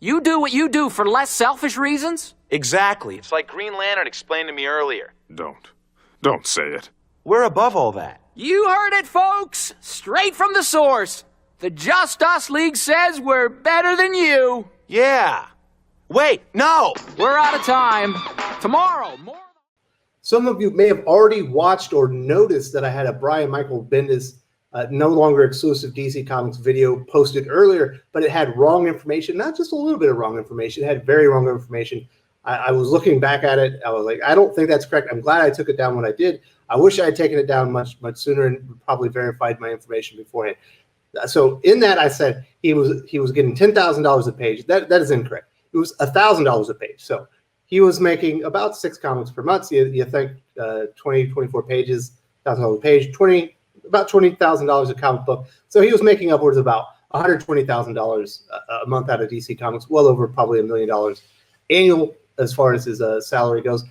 You do what you do for less selfish reasons? Exactly. It's like Green Lantern explained to me earlier. Don't say it. We're above all that. You heard it, folks. Straight from the source. The Just Us League says we're better than you. Yeah. Wait, no! We're out of time. Tomorrow, more. Some of you may have already watched or noticed that I had a Brian Michael Bendis no longer exclusive DC Comics video posted earlier, but it had wrong information, not just a little bit of wrong information, it had very wrong information. I was looking back at it. I was like, I don't think that's correct. I'm glad I took it down when I did. I wish I had taken it down much sooner and probably verified my information beforehand. So in that, I said he was getting $10,000 a page. That is incorrect. It was $1,000 a page. So he was making about 6 comics per month. So you think 24 pages, $1,000 a page, about $20,000 a comic book. So he was making upwards of about $120,000 a month out of DC Comics, well over probably $1 million annual as far as his salary goes.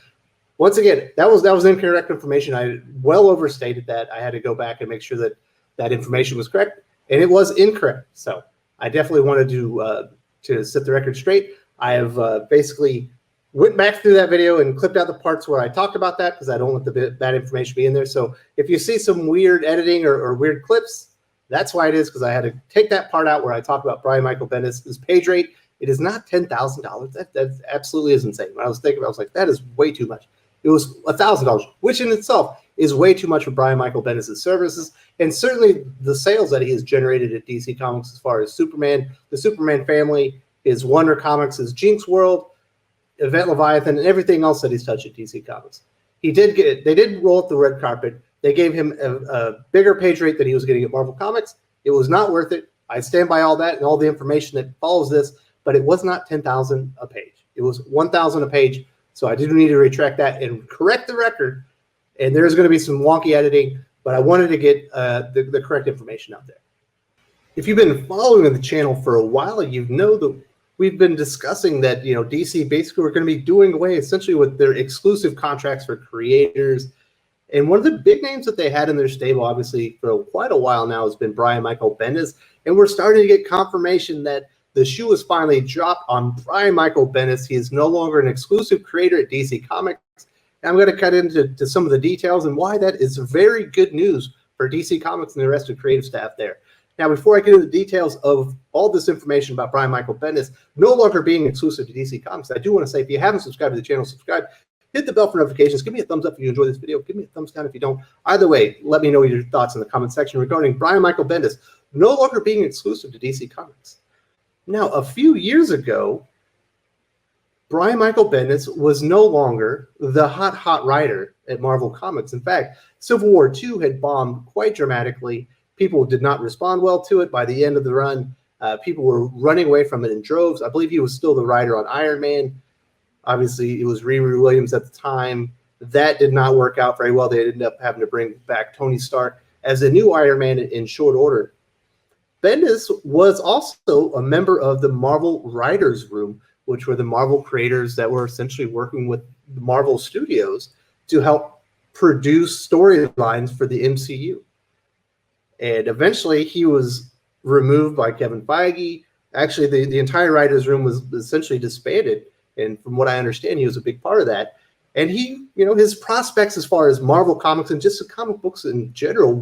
Once again, that was incorrect information. I well overstated that. I had to go back and make sure that that information was correct, and it was incorrect. So I definitely wanted to set the record straight. I have basically went back through that video and clipped out the parts where I talked about that because I don't want the bad information to be in there. So if you see some weird editing or weird clips, that's why it is, because I had to take that part out where I talk about Brian Michael Bendis. His page rate, it is not $10,000. That absolutely is insane. When I was thinking, I was like, that is way too much. It was $1,000, which in itself is way too much for Brian Michael Bendis' services, and certainly the sales that he has generated at DC Comics as far as Superman, the Superman family, his Wonder Comics, his Jinx World, Event Leviathan, and everything else that he's touched at DC Comics. They did roll up the red carpet. They gave him a bigger page rate than he was getting at Marvel Comics. It was not worth it. I stand by all that and all the information that follows this, but it was not $10,000 a page. It was $1,000 a page. So I do need to retract that and correct the record. And there's going to be some wonky editing, but I wanted to get the correct information out there. If you've been following the channel for a while, you know that we've been discussing that, DC basically we're going to be doing away essentially with their exclusive contracts for creators. And one of the big names that they had in their stable, obviously for quite a while now, has been Brian Michael Bendis. And we're starting to get confirmation that the shoe is finally dropped on Brian Michael Bendis. He is no longer an exclusive creator at DC Comics. And I'm going to cut into some of the details and why that is very good news for DC Comics and the rest of creative staff there. Now, before I get into the details of all this information about Brian Michael Bendis no longer being exclusive to DC Comics, I do want to say, if you haven't subscribed to the channel, subscribe. Hit the bell for notifications. Give me a thumbs up if you enjoy this video. Give me a thumbs down if you don't. Either way, let me know your thoughts in the comment section regarding Brian Michael Bendis no longer being exclusive to DC Comics. Now, a few years ago, Brian Michael Bendis was no longer the hot writer at Marvel Comics. In fact, Civil War II had bombed quite dramatically. People did not respond well to it. By the end of the run, people were running away from it in droves. I believe he was still the writer on Iron Man. Obviously, it was Riri Williams at the time. That did not work out very well. They ended up having to bring back Tony Stark as a new Iron Man in short order. Bendis was also a member of the Marvel Writers Room, which were the Marvel creators that were essentially working with the Marvel Studios to help produce storylines for the MCU. And eventually he was removed by Kevin Feige. Actually, the entire writers' room was essentially disbanded. And from what I understand, he was a big part of that. And he, his prospects as far as Marvel Comics and just the comic books in general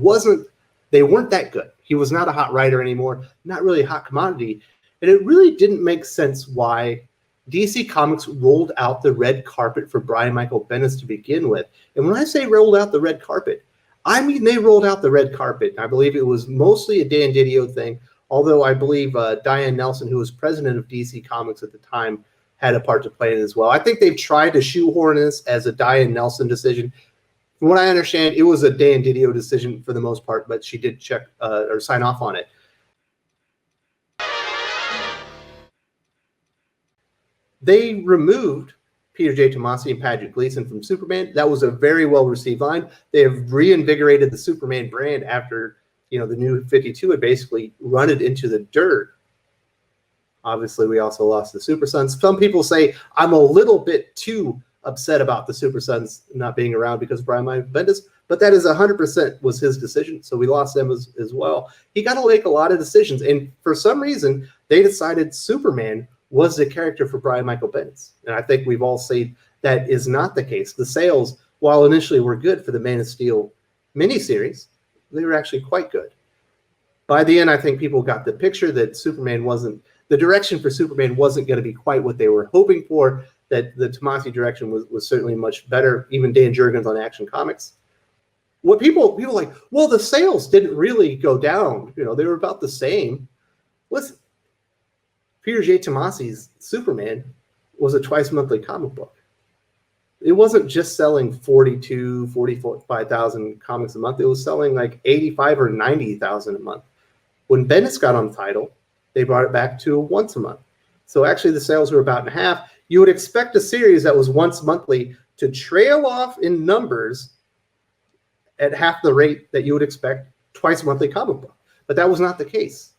they weren't that good. He was not a hot writer anymore, not really a hot commodity. And it really didn't make sense why DC Comics rolled out the red carpet for Brian Michael Bendis to begin with. And when I say rolled out the red carpet, I mean they rolled out the red carpet. I believe it was mostly a Dan Didio thing, although I believe Diane Nelson, who was president of DC Comics at the time, had a part to play in it as well. I think they've tried to shoehorn this as a Diane Nelson decision. From what I understand, it was a Dan Didio decision for the most part, but she did check or sign off on it. They removed Peter J. Tomasi and Patrick Gleason from Superman. That was a very well-received line. They have reinvigorated the Superman brand after, the new 52 had basically run it into the dirt. Obviously, we also lost the Super Sons. Some people say I'm a little bit too upset about the Super Sons not being around because of Brian Michael Bendis, but that is 100% was his decision, so we lost them as well. He got to make a lot of decisions, and for some reason, they decided Superman was the character for Brian Michael Bendis. And I think we've all seen that is not the case. The sales, while initially were good for the Man of Steel miniseries, they were actually quite good. By the end, I think people got the picture that the direction for Superman wasn't going to be quite what they were hoping for, that the Tomasi direction was certainly much better, even Dan Jurgens on Action Comics. What people like, well, the sales didn't really go down. They were about the same. Listen, Peter J. Tomasi's Superman was a twice monthly comic book. It wasn't just selling 45,000 comics a month. It was selling like 85 or 90,000 a month. When Bendis got on the title, they brought it back to once a month. So actually the sales were about in half. You would expect a series that was once monthly to trail off in numbers at half the rate that you would expect twice monthly comic book. But that was not the case.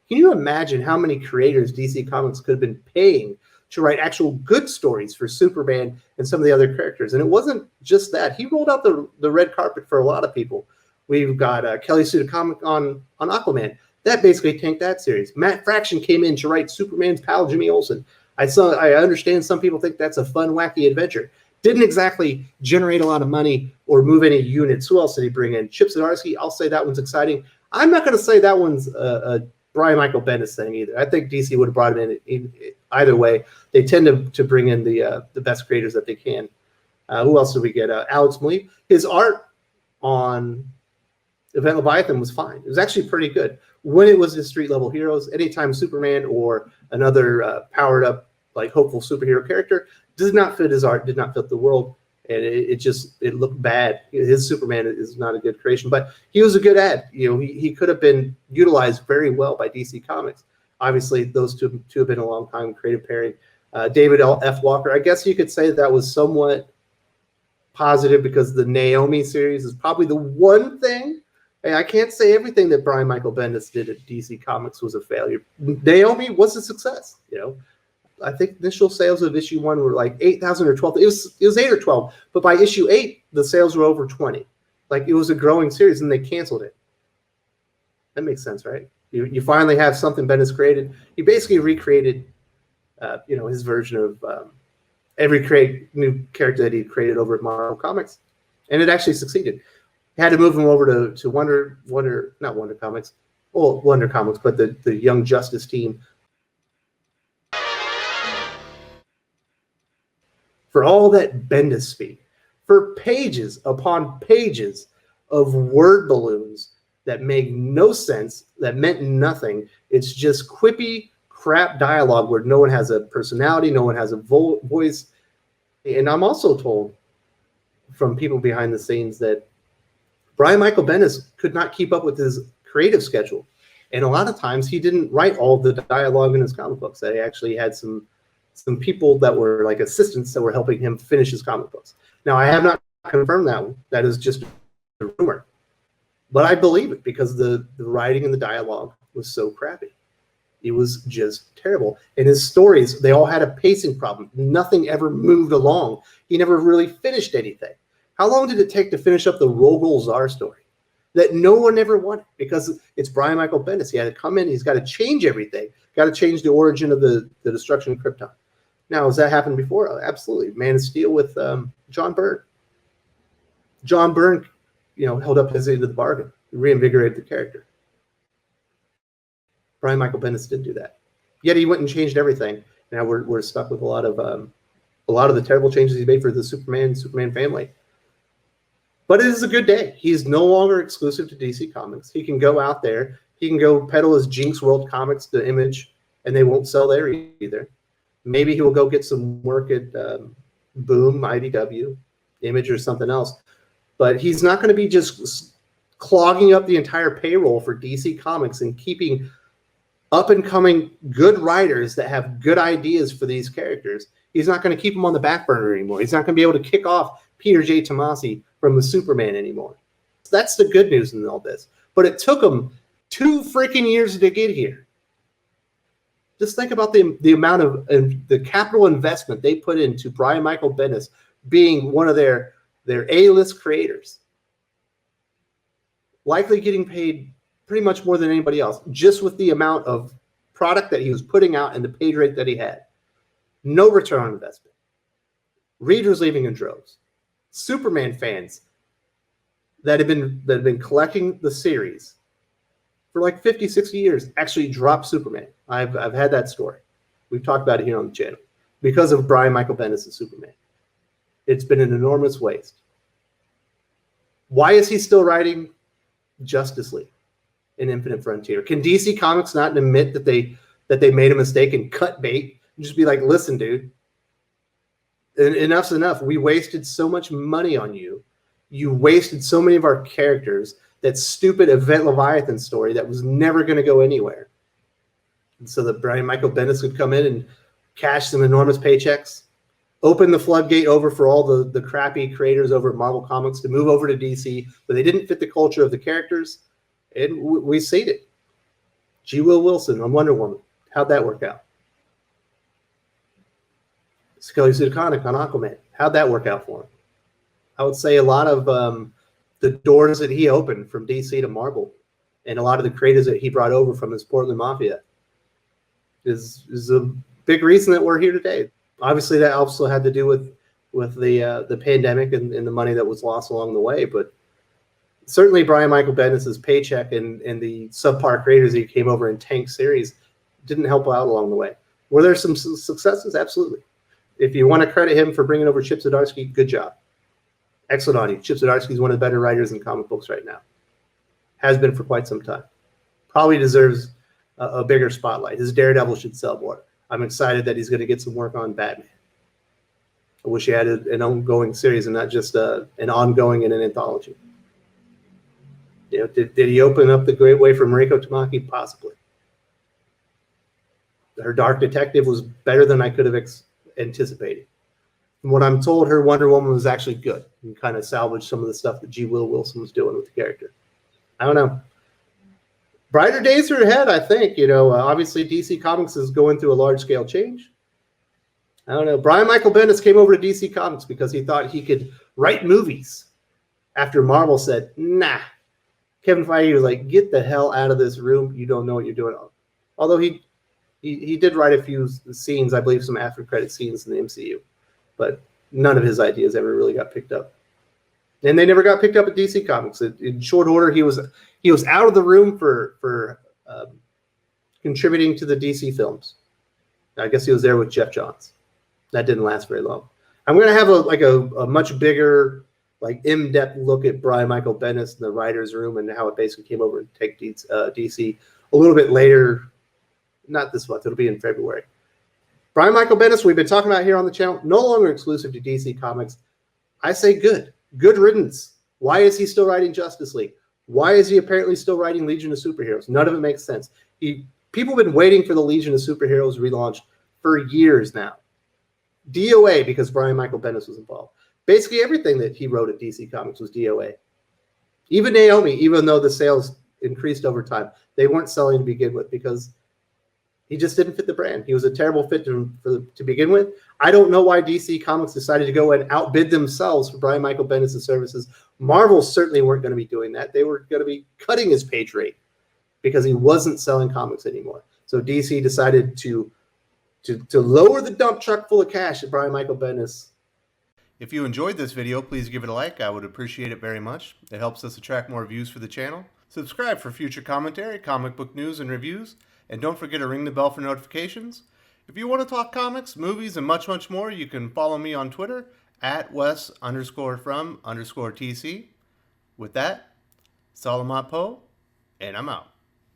Can you imagine how many creators DC Comics could have been paying to write actual good stories for Superman and some of the other characters? And it wasn't just that. He rolled out the red carpet for a lot of people. We've got Kelly Sue comic on Aquaman. That basically tanked that series. Matt Fraction came in to write Superman's pal Jimmy Olsen. I understand some people think that's a fun, wacky adventure. Didn't exactly generate a lot of money or move any units. Who else did he bring in? Chip Zdarsky. I'll say that one's exciting. I'm not going to say that one's a Brian Michael Bendis thing either. I think DC would have brought him in either way. They tend to bring in the best creators that they can. Who else did we get? Alex Malik. His art on Event Leviathan was fine. It was actually pretty good. When it was his street level heroes, anytime Superman or another powered up, like hopeful superhero character did not fit his art, did not fit the world, and it looked bad. His Superman is not a good creation, but he was a good ad. He could have been utilized very well by DC Comics. Obviously, those two have been a long time creative pairing. David F. Walker, I guess you could say that was somewhat positive because the Naomi series is probably the one thing. I can't say everything that Brian Michael Bendis did at DC Comics was a failure. Naomi was a success. I think initial sales of issue 1 were like 8,000 or 12. It was 8 or 12, but by issue 8, the sales were over 20. Like it was a growing series, and they canceled it. That makes sense, right? You finally have something Bendis created. He basically recreated, his version of every new character that he created over at Marvel Comics, and it actually succeeded. He had to move him over to Wonder Comics, but the Young Justice team. For all that Bendis speak, for pages upon pages of word balloons that make no sense, that meant nothing. It's just quippy crap dialogue where no one has a personality, no one has a voice. And I'm also told from people behind the scenes that Brian Michael Bendis could not keep up with his creative schedule. And a lot of times he didn't write all the dialogue in his comic books. That he actually had some people that were like assistants that were helping him finish his comic books. Now, I have not confirmed that one. That is just a rumor. But I believe it because the writing and the dialogue was so crappy. It was just terrible. And his stories, they all had a pacing problem. Nothing ever moved along. He never really finished anything. How long did it take to finish up the Rogol Zar story that no one ever wanted? Because it's Brian Michael Bendis. He had to come in. He's got to change everything. Got to change the origin of the destruction of Krypton. Now, has that happened before? Oh, absolutely. Man of Steel with John Byrne. John Byrne, held up his end of the bargain, reinvigorated the character. Brian Michael Bendis didn't do that. Yet he went and changed everything. Now we're stuck with a lot of the terrible changes he made for the Superman family. But it is a good day. He's no longer exclusive to DC Comics. He can go out there. He can go peddle his Jinx World Comics to Image, and they won't sell there either. Maybe he will go get some work at Boom, IDW, Image, or something else. But he's not going to be just clogging up the entire payroll for DC Comics and keeping up-and-coming good writers that have good ideas for these characters. He's not going to keep them on the back burner anymore. He's not going to be able to kick off Peter J. Tomasi from the Superman anymore. That's the good news in all this. But it took him 2 freaking years to get here. Just think about the amount of the capital investment they put into Brian Michael Bendis being one of their A-list creators. Likely getting paid pretty much more than anybody else, just with the amount of product that he was putting out and the page rate that he had. No return on investment. Readers leaving in droves. Superman fans that have been collecting the series for like 50, 60 years actually dropped Superman. I've had that story. We've talked about it here on the channel because of Brian Michael Bendis' Superman. It's been an enormous waste. Why is he still writing Justice League in Infinite Frontier? Can DC Comics not admit that they made a mistake and cut bait and just be like, listen, dude, enough's enough. We wasted so much money on you. You wasted so many of our characters. That stupid Event Leviathan story that was never going to go anywhere. And so that Brian Michael Bendis would come in and cash some enormous paychecks, open the floodgate over for all the crappy creators over at Marvel Comics to move over to DC, but they didn't fit the culture of the characters, and we see it. G. Will Wilson on Wonder Woman. How'd that work out? Scully Sudaconic on Aquaman. How'd that work out for him? I would say a lot of the doors that he opened from DC to Marvel and a lot of the creators that he brought over from his Portland Mafia is a big reason that we're here today. Obviously, that also had to do with the pandemic and the money that was lost along the way. But certainly Brian Michael Bendis' paycheck and the subpar creators he came over in Tank series didn't help out along the way. Were there some successes? Absolutely. If you want to credit him for bringing over Chip Zdarsky, good job. Excellent on you. Chip Zdarsky is one of the better writers in comic books right now. Has been for quite some time. Probably deserves a bigger spotlight. His Daredevil should sell more. I'm excited that he's going to get some work on Batman. I wish he had an ongoing series and not just an ongoing and an anthology. You know, did he open up the great way for Mariko Tamaki? Possibly. Her Dark Detective was better than I could have anticipated. From what I'm told, her Wonder Woman was actually good and kind of salvaged some of the stuff that G. Will Wilson was doing with the character. I don't know. Brighter days are ahead, I think. You know, obviously DC Comics is going through a large-scale change. I don't know. Brian Michael Bendis came over to DC Comics because he thought he could write movies after Marvel said, nah. Kevin Feige was like, get the hell out of this room. You don't know what you're doing. Although he did write a few scenes, I believe some after-credit scenes in the MCU. But none of his ideas ever really got picked up. And they never got picked up at DC Comics. In short order, he was out of the room for contributing to the DC films. I guess he was there with Jeff Johns. That didn't last very long. I'm going to have a much bigger, like in-depth look at Brian Michael Bendis in the writer's room and how it basically came over and take DC a little bit later. Not this month. It'll be in February. Brian Michael Bendis, we've been talking about here on the channel, no longer exclusive to DC Comics. I say good. Good riddance. Why is he still writing Justice League? Why is he apparently still writing Legion of Superheroes? None of it makes sense. People have been waiting for the Legion of Superheroes relaunch for years now. DOA, because Brian Michael Bendis was involved. Basically everything that he wrote at DC Comics was DOA. Even Naomi, even though the sales increased over time, they weren't selling to begin with because he just didn't fit the brand. He was a terrible fit to begin with. I don't know why DC Comics decided to go and outbid themselves for Brian Michael Bendis' services. Marvel certainly weren't going to be doing that. They were going to be cutting his page rate because he wasn't selling comics anymore. So DC decided to lower the dump truck full of cash at Brian Michael Bendis. If you enjoyed this video, please give it a like. I would appreciate it very much. It helps us attract more views for the channel. Subscribe for future commentary, comic book news, and reviews. And don't forget to ring the bell for notifications. If you want to talk comics, movies, and much, much more, you can follow me on Twitter at Wes_from_TC. With that, Salamat Po, and I'm out.